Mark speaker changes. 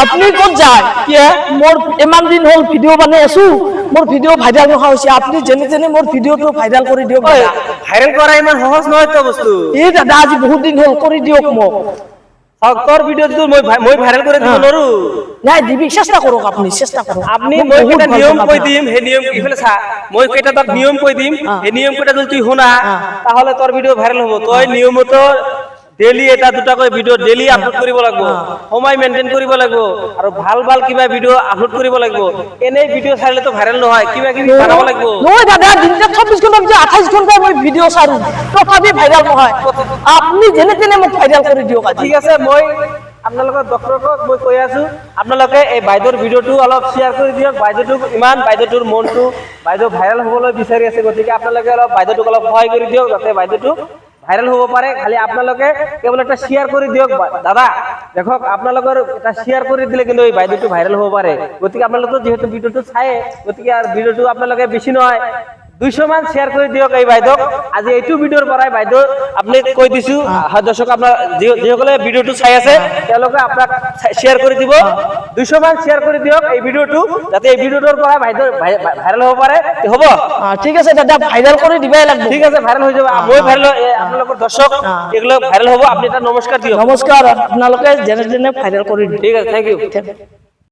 Speaker 1: আপনি ক'ত যায় মোৰ ইমান দিন হ'ল ভিডিঅ' বনাই আছো মোৰ ভিডিঅ' ভাইৰাল নোহোৱা হৈছে আপুনি যেনে তেনে মোৰ ভিডিঅ'টো ভাইৰাল কৰি দিয়ক
Speaker 2: ভাইৰেল কৰা ইমান সহজ নহয় তো বস্তু
Speaker 1: এই দাদা আজি বহুত দিন হ'ল কৰি দিয়ক মোক
Speaker 2: তোর ভিডিওটো মই ভাইরাল করে দিব নরু
Speaker 1: নাই দিবি চেষ্টা করুক আপনি চেষ্টা করুক
Speaker 2: আপনি মই কেটা নিয়ম কই দিম হে নিয়ম ইফালে ছা মই কেটা তোর নিয়ম কই দিম হে নিয়ম কেটা যদি তুই শুনা তাহলে তোর ভিডিও ভাইরাল হবো তুই নিয়মত ডেইলি এটা দুটা কই ভিডিও ডেইলি আপলোড কৰিব লাগিব সময় মেইনটেইন কৰিব লাগিব আৰু ভাল ভাল কিবা ভিডিও আপলোড কৰিব লাগিব এনে ভিডিও চাইলে তো ভাইরাল নহয় কিবা কিবি বানাব লাগিব
Speaker 1: নহয় দাদা দিনতে 24 ঘন্টা যে 28 ঘন্টা মই ভিডিও চাৰু তথাপি ভাইরাল নহয় আপনি যেনে তেনে মোক ভাইরাল কৰি দিয়ক
Speaker 2: ঠিক আছে মই আপোনালোকৰ ডক্টৰক মই কৈ আছো আপোনালোকে এই বাইদেউৰ ভিডিওটো অলপ শেয়াৰ কৰি দিয়ক বাইদেউটো ইমান বাইদেউটোৰ মনটো বাইদেউ ভাইরাল হ'বলৈ বিচাৰি আছে গতিকে আপোনালোকে অলপ বাইদেউটোক অলপ সহায় কৰি দিয়ক যাতে বাইদেউটো ভাইরাল হ'ব পাৰে খালি আপোনালোকে কেৱল এটা শেয়াৰ কৰি দিয়ক দাদা দেখক আপোনালোকৰ এটা শেয়াৰ কৰি দিলে কিন্তু এই বাইদেউটো ভাইরাল হ'ব পাৰে গতিকে আপোনালোকে যেহেতু ভিডিওটো চাই গতিকে আর ভিডিওটো আপোনালোকে বেছি নহয় 200 মান শেয়ার করে দিয়ক এই বাইদেউ আজি এইটো ভিডিওৰ পৰাই বাইদেউ আপনি কৈ দিছো দৰ্শক আপোনাৰ যিসকলে ভিডিওটো চাই আছে তেওঁলোকে আপোনাক শেয়ার কৰি দিব 200 মান শেয়ার কৰি দিয়ক এই ভিডিওটো যাতে এই ভিডিওটোৰ পৰা বাইদেউ ভাইরাল হ'ব পাৰে হ'ব
Speaker 1: ঠিক আছে দাদা ভাইরাল কৰি দিবাই লাগিব
Speaker 2: ঠিক আছে ভাইরাল হৈ যাব মই ভাইরাল আপোনালোকৰ দৰ্শক এগুলো ভাইরাল হ'ব আপনি এটা নমস্কাৰ দিয়ক
Speaker 1: নমস্কাৰ আপোনালোকে যেনে যেনে ভাইরাল কৰি
Speaker 2: ঠিক আছে থ্যাংক ইউ